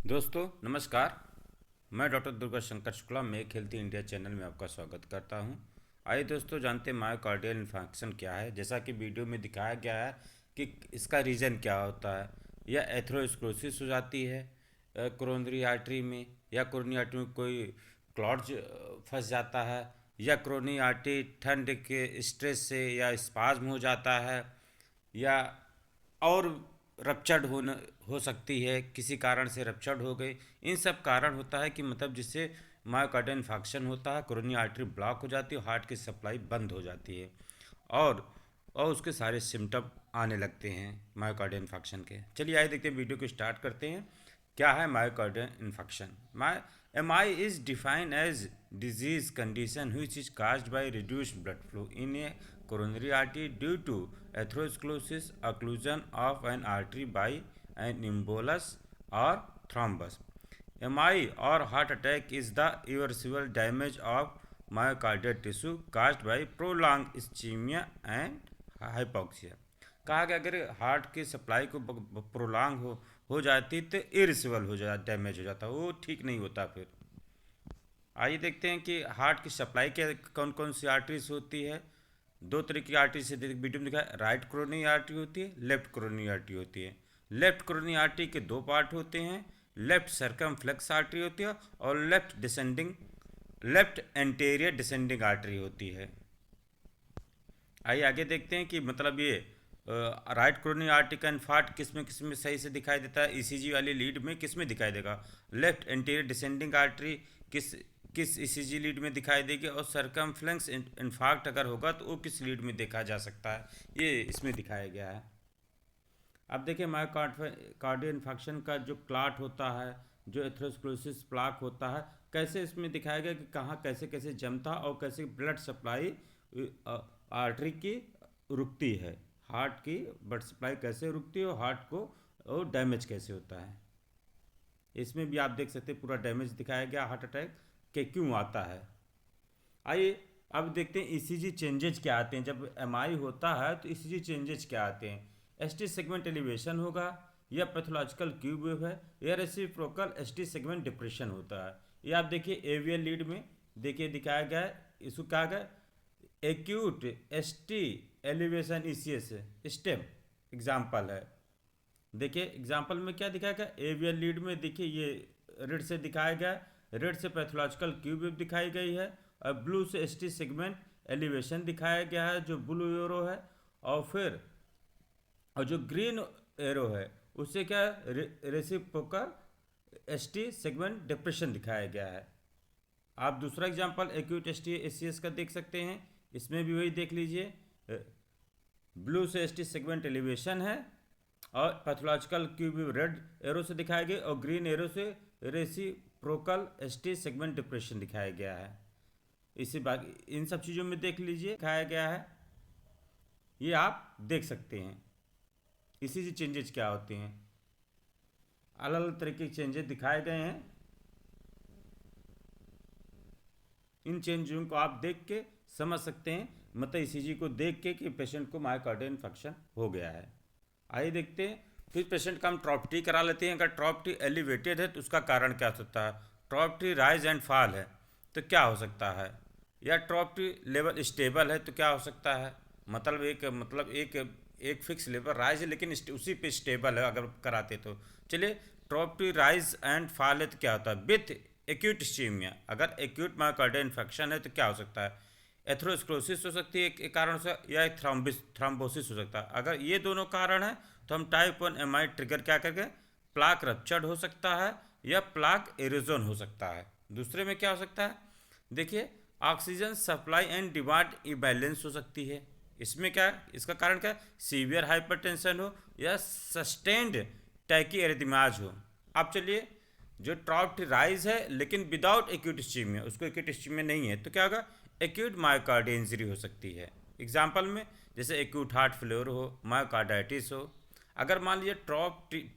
दोस्तों नमस्कार। मैं doctor Durga Shankar Shukla make healthy India channel में आपका स्वागत करता हूं। आइए दोस्तों जानते हैं मायोकार्डियल इन्फेक्शन क्या है। जैसा कि वीडियो में दिखाया गया है कि इसका रीज़न क्या होता है। या एथेरोस्क्लेरोसिस हो जाती है कोरोनरी आर्टरी में, या कोरोनरी आर्टरी में कोई क्लॉट फंस जाता है, या कोरोनरी आर्टरी ठंड के स्ट्रेस से या स्पाज्म हो जाता है, या और रप्चर्ड होने हो सकती है, किसी कारण से रप्चर्ड हो गई। इन सब कारण होता है कि मतलब जिससे मायोकार्डियल इन्फेक्शन होता है, कोरोनरी आर्टरी ब्लॉक हो जाती है, हार्ट की सप्लाई बंद हो जाती है और उसके सारे सिम्टम आने लगते हैं मायोकार्डियल इन्फेक्शन के। चलिए आइए देखते हैं, वीडियो को स्टार्ट करते हैं। क्या है myocardial infection? MI is defined as disease condition which is caused by reduced blood flow in a coronary artery due to atherosclerosis, occlusion of an artery by an embolus or thrombus. MI or heart attack is the irreversible damage of myocardial tissue caused by prolonged ischemia and hypoxia. कहा गया अगर heart की supply को prolong हो जाती तो इरिसिबल हो जा डैमेज हो जाता, वो ठीक नहीं होता फिर। आइए देखते हैं कि हार्ट की सप्लाई के कौन कौन सी आर्टरीज होती है। दो तरह की आर्टरी से वीडियो में दिखा है, राइट कोरोनरी आर्टरी होती है, लेफ्ट कोरोनरी आर्टरी होती है। लेफ्ट कोरोनरी आर्टरी के दो पार्ट होते हैं, लेफ्ट सर्कमफ्लेक्स आर्टरी होती है और लेफ्ट एंटेरियर डिसेंडिंग आर्टरी होती है। आइए आगे देखते हैं कि मतलब ये राइट कोरोनरी आर्टरी का इन्फार्क्ट किस में सही से दिखाई देता है। ईसीजी वाली लीड में किस में दिखाई देगा? लेफ्ट एंटीरियर डिसेंडिंग आर्टरी किस किस ईसीजी लीड में दिखाई देगी, और सर्कमफ्लेक्स इन्फार्क्ट अगर होगा तो वो किस लीड में देखा जा सकता है, ये इसमें दिखाया गया है। अब देखिए मायोकार्डियल इन्फेक्शन का जो क्लाट होता है, जो एथेरोस्क्लेरोसिस प्लाक होता है, कैसे इसमें दिखाया गया कि कहाँ कैसे कैसे जमता और कैसे ब्लड सप्लाई आर्टरी की रुकती है, हार्ट की ब्लड सप्लाई कैसे रुकती है और हार्ट को और डैमेज कैसे होता है। इसमें भी आप देख सकते हैं पूरा डैमेज दिखाया गया, हार्ट अटैक के क्यों आता है। आइए अब देखते हैं ईसीजी चेंजेज क्या आते हैं। जब एमआई होता है तो ईसीजी चेंजेज क्या आते हैं? एसटी सेगमेंट एलिवेशन होगा, या पैथोलॉजिकल क्यूब वेव है, या रेसिप्रोकल एसटी सेगमेंट डिप्रेशन होता है। ये आप देखिए एवियल लीड में देखिए दिखाया गया है, इसको कहा गया acute ST elevation ECS step example है। देखिए एग्जाम्पल में क्या दिखाया गया, एवियल लीड में देखिए ये रेड से दिखाया गया, रेड से पैथोलॉजिकल क्यूब वेव दिखाई गई है, और ब्लू से एसटी सेगमेंट एलिवेशन दिखाया गया है जो ब्लू एरो है, और जो ग्रीन एरो है उससे क्या रेसिप्रोकल एसटी सेगमेंट डिप्रेशन दिखाया गया है। आप दूसरा एग्जाम्पल एक्यूट एसटी एसीएस का देख सकते हैं, इसमें भी वही देख लीजिए, ब्लू से एसटी सेगमेंट एलिवेशन है और पैथोलॉजिकल क्यूब रेड एरो से दिखाया गया, और ग्रीन एरो से रेसिप्रोकल एसटी सेगमेंट डिप्रेशन दिखाया गया है। इसी बात इन सब चीज़ों में देख लीजिए दिखाया गया है, ये आप देख सकते हैं। इसी से चेंजेस क्या होते हैं, अलग अलग तरीके के चेंजेस दिखाए गए हैं। इन चेंजों को आप देख के समझ सकते हैं, मतलब ईसीजी को देख के कि पेशेंट को मायोकार्डियल इन्फेक्शन हो गया है। आइए देखते हैं, फिर पेशेंट का हम ट्रॉपटी करा लेते हैं। अगर ट्रॉपटी एलिवेटेड है तो उसका कारण क्या हो सकता है? ट्रॉपटी राइज एंड फॉल है तो क्या हो सकता है, या ट्रॉपटी लेवल स्टेबल है तो क्या हो सकता है? मतलब एक फिक्स लेवल राइज है लेकिन उसी पे स्टेबल है अगर कराते तो। चलिए ट्रॉपटी राइज एंड फॉल है तो क्या होता है? विथ एक्यूट इस्चीमिया, अगर एक्यूट मायोकार्डियल इन्फेक्शन है तो क्या हो सकता है? एथेरोस्क्लेरोसिस हो सकती है एक कारण से, या एक थ्रोम्बोसिस हो सकता है। अगर ये दोनों कारण है तो हम टाइप 1 एमआई ट्रिगर क्या करके प्लाक रप्चर्ड हो सकता है या प्लाक एरोजन हो सकता है। दूसरे में क्या हो सकता है? देखिए oxygen supply and demand imbalance हो सकती है। इसमें क्या है, इसका कारण क्या है? सीवियर हाइपरटेंशन हो या सस्टेन्ड टैकीआर्रिथमियाज हो। अब चलिए जो ट्रॉप्ट राइज है लेकिन विदाउट एक्यूट इस्चीमिया, उसको एक्यूट इस्चीमिया नहीं है तो क्या होगा? एक्यूट मायोकार्डियल इंजरी हो सकती है। एग्जाम्पल में जैसे एक्यूट हार्ट फेल्योर हो, मायोकार्डाइटिस हो। अगर मान लीजिए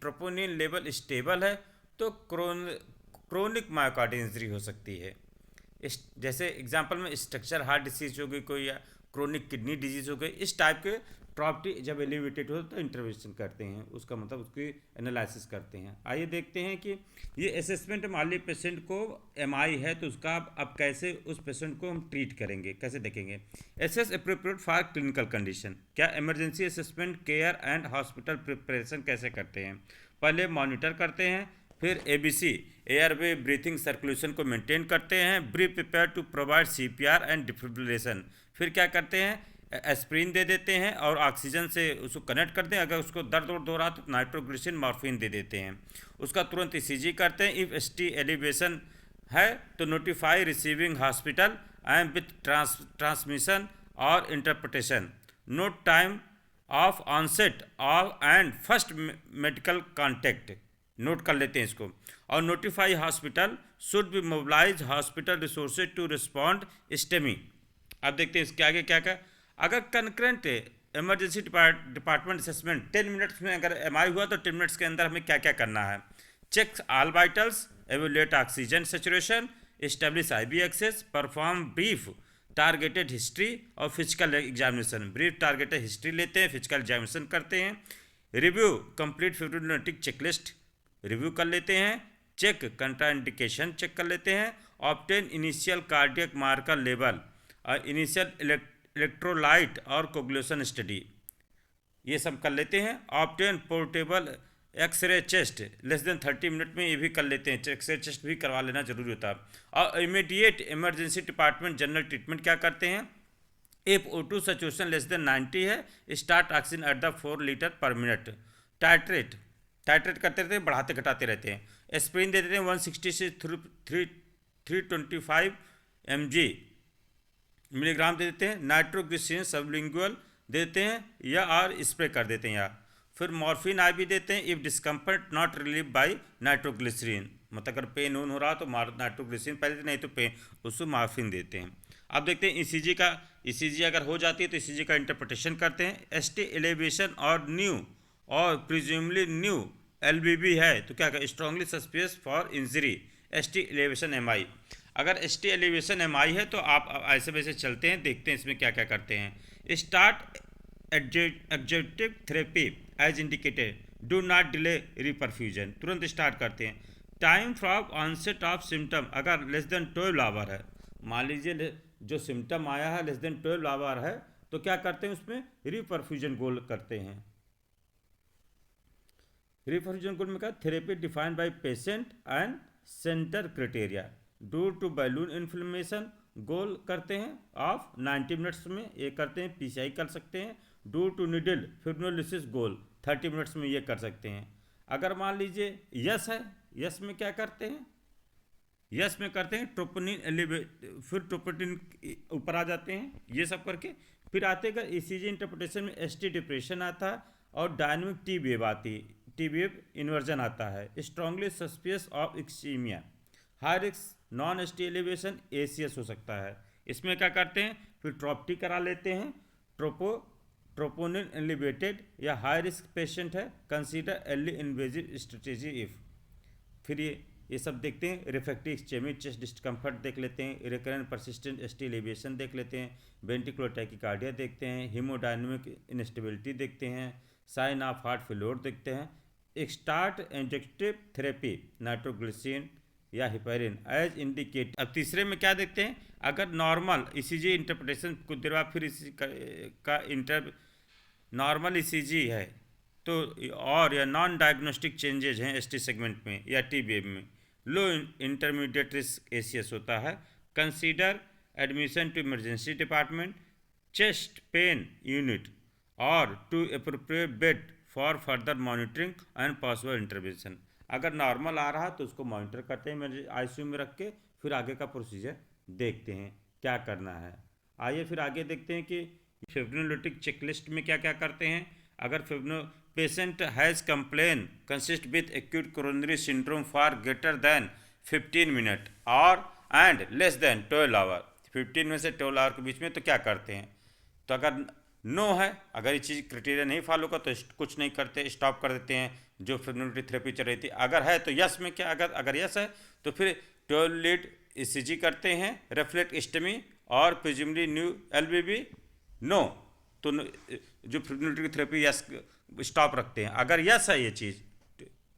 ट्रोपोनिन लेवल स्टेबल है तो क्रोनिक मायोकार्डियल इंजरी हो सकती है। जैसे एग्जाम्पल में स्ट्रक्चर हार्ट डिसीज हो गई कोई, या क्रोनिक किडनी डिजीज हो गई, इस टाइप के ट्रॉप्टी जब एलिवेटेड हो तो इंटरवेंशन करते हैं, उसका मतलब उसकी एनालिसिस करते हैं। आइए देखते हैं कि ये असेसमेंट मान ली पेशेंट को एमआई है तो उसका अब कैसे उस पेशेंट को हम ट्रीट करेंगे, कैसे देखेंगे। Assess appropriate for clinical condition, क्या emergency assessment care and hospital preparation कैसे करते हैं। पहले मॉनिटर करते हैं, फिर एबीसी एयरवे ब्रीथिंग सर्कुलेशन को मेंटेन करते हैं, be prepare to provide CPR and defibrillation. फिर क्या करते हैं, एस्प्रिन दे देते हैं और ऑक्सीजन से उसको कनेक्ट करते हैं। अगर उसको दर्द हो रहा तो नाइट्रोग्लिसरीन मॉर्फिन दे देते हैं। उसका तुरंत ईसीजी करते हैं। इफ एसटी एलिवेशन है तो notify receiving hospital and with transmission और interpretation. Note time of onset of and first medical contact, note कर लेते हैं इसको। और notify hospital should be mobilise hospital resources to respond STEMI. अब देखते हैं इसके आगे क्या क्या। अगर concurrent emergency department assessment 10 minutes में अगर एमआई हुआ तो 10 मिनट्स के अंदर हमें क्या क्या करना है। Check all vitals, evaluate oxygen saturation, establish IV access, perform brief targeted history और physical examination. Brief targeted history लेते हैं, फिजिकल एग्जामिनेशन करते हैं। Review complete fibrinolytic checklist review कर लेते हैं। चेक कंट्राइंडिकेशन चेक कर लेते हैं। Obtain initial cardiac marker level, initial electrolyte और कोगुलेशन स्टडी, ये सब कर लेते हैं। Obtain portable x-ray chest less than 30 minute में, ये भी कर लेते हैं। एक्सरे चेस्ट भी करवा लेना जरूरी होता है। और immediate emergency department general treatment क्या करते हैं। If O2 saturation less than 90 है, start oxygen at the 4 litre पर मिनट। टाइट्रेट करते रहते हैं, बढ़ाते घटाते रहते हैं। एस्प्रिन दे देते हैं 160 से 325 मिलीग्राम दे देते हैं। नाइट्रोग्लिसरीन सबलिंगुअल देते हैं या और स्प्रे कर देते हैं या फिर मॉर्फिन आई भी देते हैं। If discomfort not relieve by nitroglycerin, मतलब अगर पेन ऑन हो रहा तो नाइट्रोग्लिसरीन पहले, नहीं तो पेन उसको मॉर्फिन देते हैं। अब देखते हैं ईसीजी अगर हो जाती है तो ईसीजी का इंटरप्रिटेशन करते हैं। एसटी एलिवेशन और न्यू और प्रिज्यूमली न्यू एलबीबी है तो क्या करें, strongly suspicious for injury ST elevation MI. अगर एसटी एलिवेशन एमआई है तो आप ऐसे वैसे चलते हैं, देखते हैं इसमें क्या क्या करते हैं। Start adjective therapy as indicated, do not delay reperfusion, तुरंत स्टार्ट करते हैं। Time from onset of symptom, अगर लेस देन 12 आवर है, मान लीजिए जो सिम्टम आया है लेस देन 12 आवर है तो क्या करते हैं, उसमें रिपरफ्यूजन गोल करते हैं। रिपरफ्यूजन गोल में क्या, therapy defined by patient and centre criteria. Door to balloon inflation goal करते हैं ऑफ 90 मिनट्स में, ये करते हैं। पीसीआई कर सकते हैं। Door to needle fibrinolysis goal 30 minutes में ये कर सकते हैं। अगर मान लीजिए यस है, यस में क्या करते हैं, यस में करते हैं ट्रोपोनिन फिर ट्रोपोनिन ऊपर आ जाते हैं, ये सब करके फिर आते हैं ईसीजी इंटरप्रिटेशन में एसटी डिप्रेशन आता है और डायनेमिक टी वेव आती है, टी वेव इन्वर्जन आता है। स्ट्रांगली सस्पिशियस ऑफ इक्सीमिया, high risk non ST elevation ACS हो सकता है। इसमें क्या करते हैं, फिर ट्रॉप्टी करा लेते हैं। ट्रोपोनिन एलिवेटेड या हाई रिस्क पेशेंट है, consider early invasive strategy if. फिर ये सब देखते हैं। रिफ्रैक्टिव इस्चेमी चेस्ट डिस्कम्फर्ट देख लेते हैं। रिकरेंट परसिस्टेंट एसटी एलिवेशन देख लेते हैं। वेंट्रिकुलर टैकीकार्डिया देखते हैं। हीमोडायनेमिक इनस्टेबिलिटी देखते हैं। साइन ऑफ हार्ट फेल्योर देखते हैं। स्टार्ट इंजेक्टिव थेरेपी नाइट्रोग्लिसरीन या हिपेरिन एज इंडिकेट। अब तीसरे में क्या देखते हैं, अगर नॉर्मल ईसीजी इंटरप्रिटेशन कुछ देर बाद फिर इसी का नॉर्मल ईसीजी है तो और या नॉन डायग्नोस्टिक चेंजेज हैं एसटी सेगमेंट में या टी वेव में, लो इंटरमीडिएट रिस्क एसीएस होता है। Consider admission to emergency department, chest pain unit और to appropriate bed for further monitoring and possible intervention. अगर नॉर्मल आ रहा तो उसको मॉनिटर करते हैं आईसीयू में रख के, फिर आगे का प्रोसीजर देखते हैं क्या करना है। आइए फिर आगे देखते हैं कि फिब्रिनोलिटिक चेकलिस्ट में क्या क्या करते हैं। अगर patient has complain consist with acute coronary syndrome for greater than 15 minute और एंड लेस देन 12 आवर, 15 में से 12 आवर के बीच में, तो क्या करते हैं। तो अगर नो है, अगर ये चीज़ क्राइटेरिया नहीं फॉलो कर तो कुछ नहीं करते, स्टॉप कर देते हैं जो फिब्रिनोलिटिक थेरेपी चल रही थी। अगर है तो यस में क्या, अगर यस है तो फिर 12 लीड ईसीजी करते हैं, रिफ्लेक्ट स्टेमी और प्रिज्यूमली न्यू एलबीबी। नो तो जो फिब्रिलोटिक थेरेपी यस स्टॉप रखते हैं। अगर यस है ये चीज़,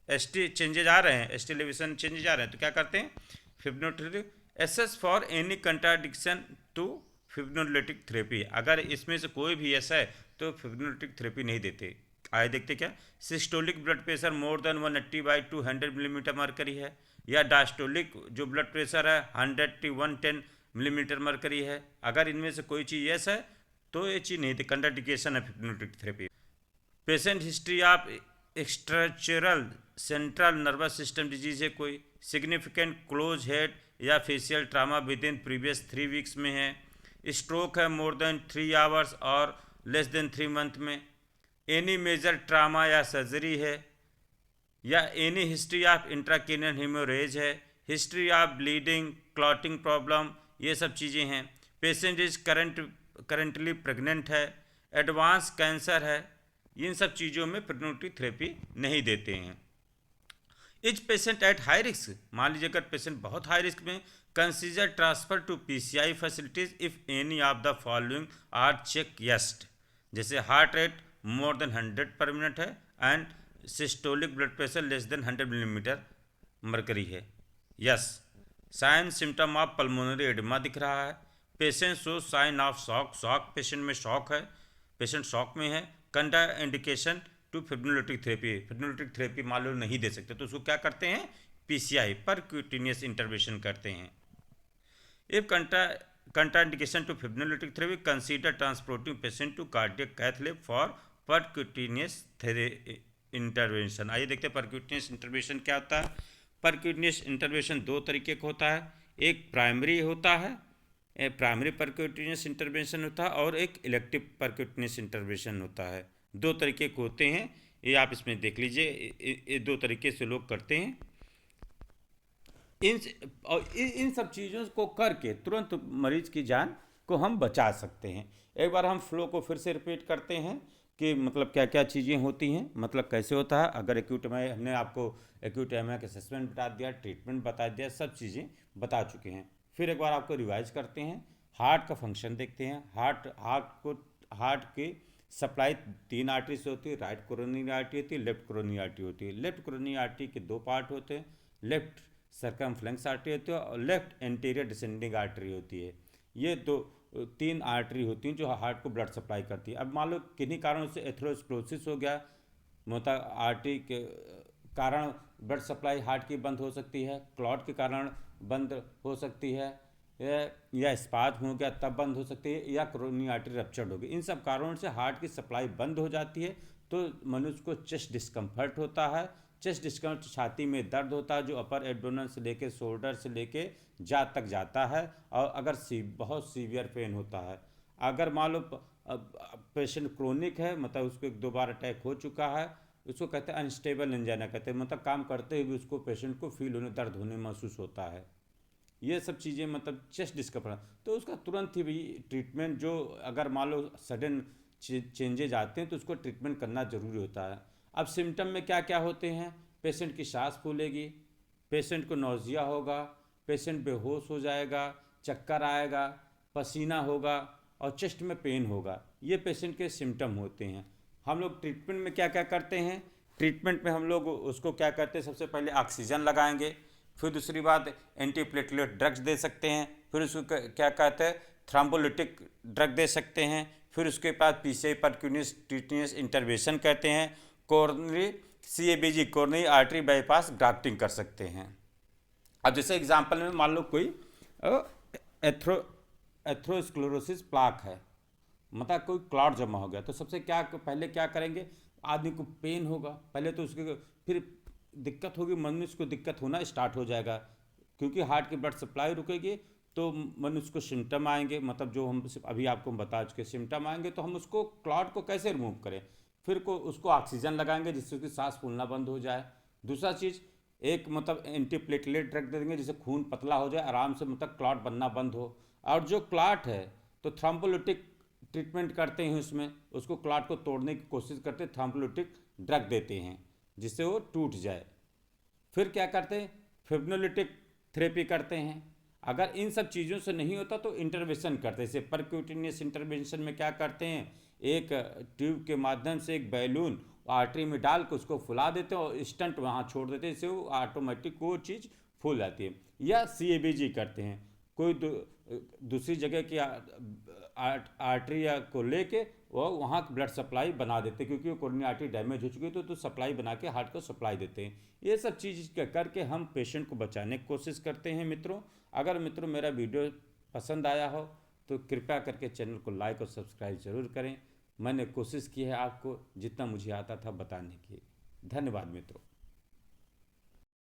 एस टी चेंजेज आ रहे हैं, एस टी एलिवेशन चेंजेज आ रहे हैं, तो क्या करते हैं fibrinolytic assess for any contradiction to fibrinolytic therapy. अगर इसमें से कोई भी ऐसा है तो फिब्रिलोटिक थेरेपी नहीं देते। आए देखते क्या, systolic blood pressure more than 180/200 millimetre mercury है, या डायस्टोलिक जो ब्लड प्रेशर है 100/110 मिलीमीटर मरकरी है। अगर इनमें से कोई चीज़ यस है तो ये चीज़ नहीं थी, कंट्राडिकेशन है fibrinolytic therapy. Patient history of structural central nervous system disease है, कोई सिग्निफिकेंट क्लोज हेड या facial trauma within previous 3 weeks में है, स्ट्रोक है मोर देन 3 आवर्स और लेस देन 3 मंथ में, एनी मेजर ट्रामा या सर्जरी है, या any history of intracranial haemorrhage है, history of bleeding clotting problem, ये सब चीज़ें हैं। पेशेंट इज करंटली प्रेग्नेंट है, एडवांस कैंसर है, इन सब चीज़ों में फिब्रिलोटिक थेरेपी नहीं देते हैं। Is patient at high risk, मान लीजिए अगर पेशेंट बहुत हाई रिस्क में, consider transfer to PCI facilities if any of the following are check यस्ट, जैसे heart rate more than 100 per minute है and systolic blood pressure less than 100 millimetre mercury है, yes. Sign symptom of pulmonary oedema दिख रहा है, patient show sign of shock patient में shock है, patient shock में है, कंट्रा इंडिकेशन टू फिब्रिलोटिक थेरेपी मान लो नहीं दे सकते तो उसको क्या करते हैं, पीसीआई परक्यूटेनियस इंटरवेंशन करते हैं। If contraindication to fibrinolytic therapy consider transporting patient to cardiac cath lab for percutaneous intervention. आइए देखते हैं परक्यूटेनियस इंटरवेंशन क्या होता है। परक्यूटेनियस इंटरवेंशन 2 तरीके का होता है, एक प्राइमरी होता है, प्राइमरी परक्यूटेनियस इंटरवेंशन होता है, और एक इलेक्टिव परक्यूटेनियस इंटरवेंशन होता है। 2 तरीके के होते हैं, ये आप इसमें देख लीजिए, ये 2 तरीके से लोग करते हैं। इन सब चीज़ों को करके तुरंत मरीज की जान को हम बचा सकते हैं। एक बार हम फ्लो को फिर से रिपीट करते हैं कि मतलब क्या क्या चीज़ें होती हैं, मतलब कैसे होता है। अगर एक्यूट एम हमने आपको एक्यूट एम का असेसमेंट बता दिया, ट्रीटमेंट बता दिया, सब चीज़ें बता चुके हैं। फिर एक बार आपको रिवाइज करते हैं, हार्ट का फंक्शन देखते हैं। हार्ट की सप्लाई 3 आर्टरी से होती है, राइट कोरोनरी आर्टरी होती है, लेफ्ट कोरोनरी आर्टरी होती है। लेफ्ट कोरोनरी आर्टरी के 2 पार्ट होते हैं, लेफ्ट सर्कमफ्लेक्स आर्टरी होती है और लेफ्ट एंटीरियर डिसेंडिंग आर्टरी होती है। ये 3 आर्टरी होती हैं जो हार्ट को ब्लड सप्लाई करती है। अब मान लो किन्हीं कारणों से एथेरोस्क्लेरोसिस हो गया, मतलब आर्टरी के कारण ब्लड सप्लाई हार्ट की बंद हो सकती है, क्लॉट के कारण बंद हो सकती है, या स्पाज हो गया तब बंद हो सकती है, या कोरोनरी आर्टरी रप्चर्ड होगी। इन सब कारणों से हार्ट की सप्लाई बंद हो जाती है तो मनुष्य को चेस्ट डिस्कम्फर्ट होता है। चेस्ट डिस्कम्फर्ट छाती में दर्द होता है जो अपर एब्डोमेन से लेके शोल्डर से लेके जा तक जाता है, और अगर बहुत सीवियर पेन होता है। अगर मान लो पेशेंट क्रोनिक है, मतलब उसको 2 बार अटैक हो चुका है, उसको कहते हैं अनस्टेबल एंजाइना कहते हैं, मतलब काम करते हुए उसको पेशेंट को फील होने, दर्द होने महसूस होता है। ये सब चीज़ें मतलब चेस्ट डिस्कम्फर्ट, तो उसका तुरंत ही भी ट्रीटमेंट, जो अगर मान लो सडन चेंजेज आते हैं तो उसको ट्रीटमेंट करना ज़रूरी होता है। अब सिम्टम में क्या क्या होते हैं, पेशेंट की सांस फूलेगी, पेशेंट को नौजिया होगा, पेशेंट बेहोश हो जाएगा, चक्कर आएगा, पसीना होगा और चेस्ट में पेन होगा। ये पेशेंट के सिम्टम होते हैं। हम लोग ट्रीटमेंट में क्या क्या करते हैं, ट्रीटमेंट में हम लोग उसको क्या करते हैं, सबसे पहले ऑक्सीजन लगाएंगे, फिर दूसरी बात एंटीप्लेटलेट ड्रग्स दे सकते हैं, फिर उसको क्या कहते हैं थ्रोम्बोलिटिक ड्रग दे सकते हैं, फिर उसके बाद पीसीआई परक्यूटेनियस इंटरवेंशन कहते हैं, coronary CABG coronary artery bypass grafting कर सकते हैं। अब जैसे एग्जांपल में मान लो कोई एथेरोस्क्लेरोसिस प्लाक है, मतलब कोई क्लॉट जमा हो गया, तो सबसे पहले क्या करेंगे, आदमी को पेन होगा पहले तो उसके, फिर दिक्कत होगी, मनुष्य को दिक्कत होना स्टार्ट हो जाएगा, क्योंकि हार्ट की ब्लड सप्लाई रुकेगी तो मनुष्य को सिम्टम आएंगे, मतलब जो हम अभी आपको बता चुके सिम्टम आएंगे, तो हम उसको क्लॉट को कैसे रिमूव करें, फिर उसको ऑक्सीजन लगाएंगे जिससे उसकी सांस फूलना बंद हो जाए। दूसरा चीज़ एक मतलब एंटीप्लेटलेट ड्रग दे देंगे जिससे खून पतला हो जाए, आराम से मतलब क्लॉट बनना बंद हो। और जो क्लॉट है तो थ्रोम्बोलिटिक ट्रीटमेंट करते हैं, उसमें उसको क्लॉट को तोड़ने की कोशिश करते हैं, थ्रोम्बोलिटिक ड्रग देते हैं जिससे वो टूट जाए। फिर क्या करते हैं, फिब्रिलोटिक थेरेपी करते हैं। अगर इन सब चीज़ों से नहीं होता तो इंटरवेंशन करते, जैसे परक्यूटेनियस इंटरवेंशन में क्या करते हैं, एक ट्यूब के माध्यम से एक बैलून आर्टरी में डाल के उसको फुला देते हैं और स्टंट वहाँ छोड़ देते हैं, इससे वो ऑटोमेटिक वो चीज़ फूल जाती है। या सीएबीजी करते हैं, कोई दूसरी जगह की आर्टरी को लेके वो वहाँ ब्लड सप्लाई बना देते हैं, क्योंकि वो कोरोनरी आर्टरी डैमेज हो चुकी है तो सप्लाई बना के हार्ट को सप्लाई देते हैं। ये सब चीज़ करके हम पेशेंट को बचाने की कोशिश करते हैं मित्रों। अगर मित्रों मेरा वीडियो पसंद आया हो तो कृपया करके चैनल को लाइक और सब्सक्राइब जरूर करें। मैंने कोशिश की है आपको जितना मुझे आता था बताने की। धन्यवाद मित्रों।